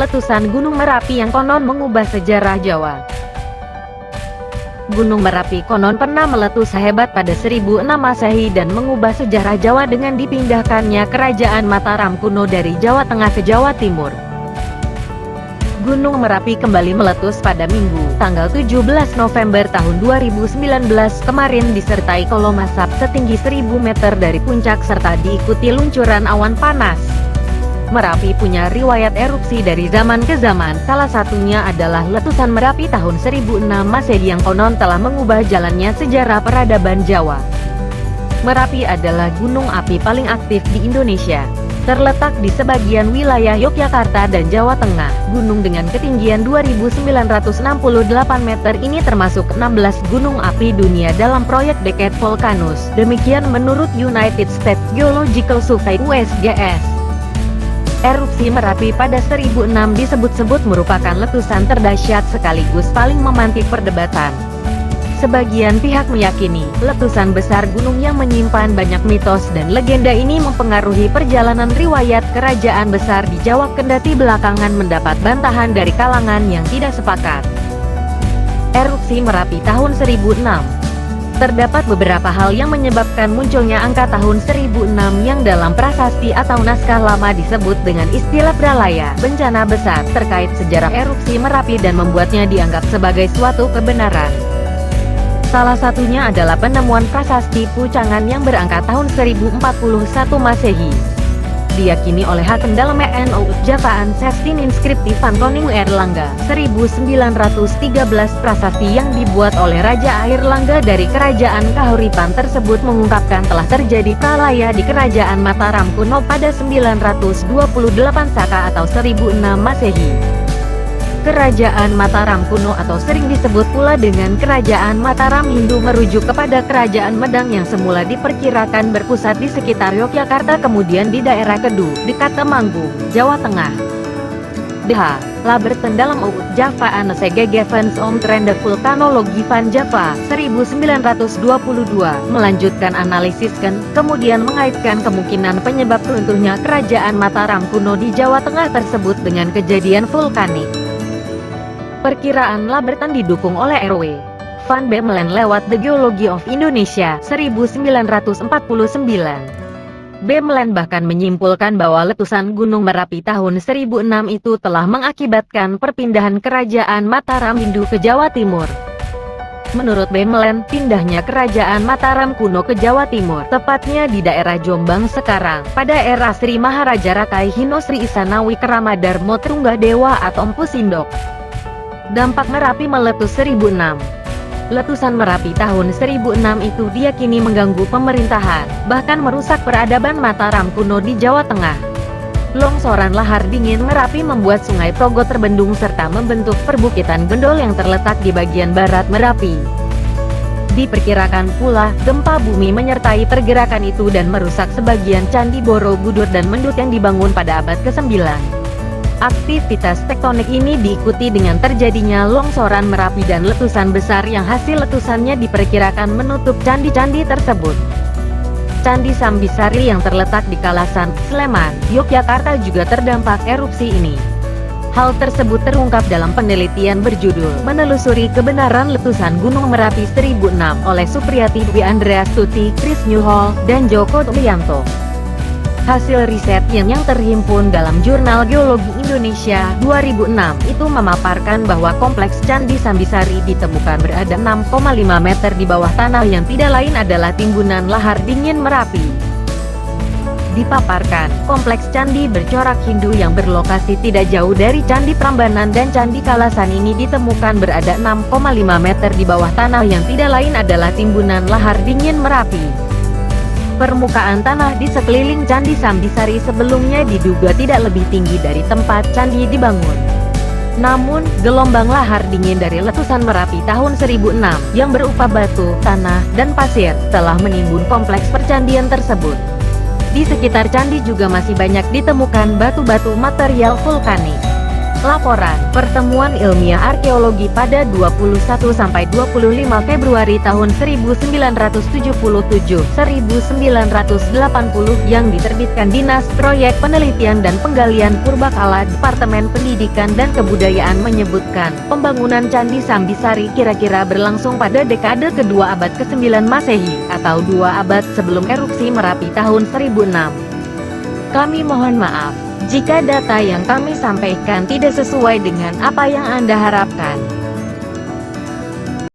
letusan Gunung Merapi yang konon mengubah sejarah Jawa. Gunung Merapi konon pernah meletus hebat pada 1006 Masehi dan mengubah sejarah Jawa dengan dipindahkannya kerajaan Mataram kuno dari Jawa Tengah ke Jawa Timur. Gunung Merapi kembali meletus pada Minggu, tanggal 17 November tahun 2019 kemarin disertai kolom asap setinggi 1000 meter dari puncak serta diikuti luncuran awan panas. Merapi punya riwayat erupsi dari zaman ke zaman, salah satunya adalah letusan Merapi tahun 1006 Masehi yang konon telah mengubah jalannya sejarah peradaban Jawa. Merapi adalah gunung api paling aktif di Indonesia. Terletak di sebagian wilayah Yogyakarta dan Jawa Tengah, gunung dengan ketinggian 2.968 meter ini termasuk 16 gunung api dunia dalam proyek Decade Volcanoes, demikian menurut United States Geological Survey (USGS). Erupsi Merapi pada 1006 disebut-sebut merupakan letusan terdahsyat sekaligus paling memantik perdebatan. Sebagian pihak meyakini, letusan besar gunung yang menyimpan banyak mitos dan legenda ini mempengaruhi perjalanan riwayat kerajaan besar di Jawa, kendati belakangan mendapat bantahan dari kalangan yang tidak sepakat. Erupsi Merapi tahun 1006. Terdapat beberapa hal yang menyebabkan munculnya angka tahun 1006 yang dalam prasasti atau naskah lama disebut dengan istilah pralaya, bencana besar, terkait sejarah erupsi Merapi dan membuatnya dianggap sebagai suatu kebenaran. Salah satunya adalah penemuan prasasti Pucangan yang berangka tahun 1041 Masehi. Diyakini oleh Haken dalam NU Javaan Sestin Inskripti Fantoning Erlangga 1913 prasasti yang dibuat oleh Raja Airlangga dari Kerajaan Kahuripan tersebut mengungkapkan telah terjadi pralaya di Kerajaan Mataram kuno pada 928 Saka atau 1006 Masehi. Kerajaan Mataram kuno atau sering disebut pula dengan Kerajaan Mataram Hindu merujuk kepada Kerajaan Medang yang semula diperkirakan berpusat di sekitar Yogyakarta kemudian di daerah Kedu, dekat Temanggung, Jawa Tengah. DH. Laberten dalam UUD Javaan Gegevens Omtrende Vulkanologi van Java 1922 melanjutkan analisiskan, kemudian mengaitkan kemungkinan penyebab runtuhnya Kerajaan Mataram kuno di Jawa Tengah tersebut dengan kejadian vulkanik. Perkiraan Laberten didukung oleh R.W. Van Bemmelen lewat The Geology of Indonesia 1949. Bemmelen bahkan menyimpulkan bahwa letusan Gunung Merapi tahun 1006 itu telah mengakibatkan perpindahan Kerajaan Mataram Hindu ke Jawa Timur. Menurut Bemmelen, pindahnya Kerajaan Mataram kuno ke Jawa Timur, tepatnya di daerah Jombang sekarang, pada era Sri Maharaja Rakai Hino Sri Isanawi Keramadarmo Trunggadewa atau Empu Sindok. Dampak Merapi meletus 1006. Letusan Merapi tahun 1006 itu diyakini mengganggu pemerintahan, bahkan merusak peradaban Mataram kuno di Jawa Tengah. Longsoran lahar dingin Merapi membuat Sungai Progo terbendung serta membentuk perbukitan Gendol yang terletak di bagian barat Merapi. Diperkirakan pula, gempa bumi menyertai pergerakan itu dan merusak sebagian Candi Borobudur dan Mendut yang dibangun pada abad ke-9. Aktivitas tektonik ini diikuti dengan terjadinya longsoran Merapi dan letusan besar yang hasil letusannya diperkirakan menutup candi-candi tersebut. Candi Sambisari yang terletak di Kalasan, Sleman, Yogyakarta juga terdampak erupsi ini. Hal tersebut terungkap dalam penelitian berjudul Menelusuri Kebenaran Letusan Gunung Merapi 1006 oleh Supriyati Dwi Andreas Tuti, Chris Newhall, dan Joko Trianto. Hasil riset yang terhimpun dalam Jurnal Geologi Indonesia 2006 itu memaparkan bahwa kompleks Candi Sambisari ditemukan berada 6,5 meter di bawah tanah yang tidak lain adalah timbunan lahar dingin Merapi. Dipaparkan, kompleks candi bercorak Hindu yang berlokasi tidak jauh dari Candi Prambanan dan Candi Kalasan ini ditemukan berada 6,5 meter di bawah tanah yang tidak lain adalah timbunan lahar dingin Merapi. Permukaan tanah di sekeliling Candi Sambisari sebelumnya diduga tidak lebih tinggi dari tempat candi dibangun. Namun, gelombang lahar dingin dari letusan Merapi tahun 1006 yang berupa batu, tanah, dan pasir telah menimbun kompleks percandian tersebut. Di sekitar candi juga masih banyak ditemukan batu-batu material vulkanik. Laporan Pertemuan Ilmiah Arkeologi pada 21–25 Februari tahun 1977-1980 yang diterbitkan Dinas Proyek Penelitian dan Penggalian Purbakala Departemen Pendidikan dan Kebudayaan menyebutkan, pembangunan Candi Sambisari kira-kira berlangsung pada dekade kedua abad ke-9 Masehi, atau 2 abad sebelum erupsi Merapi tahun 1006. Kami mohon maaf jika data yang kami sampaikan tidak sesuai dengan apa yang Anda harapkan.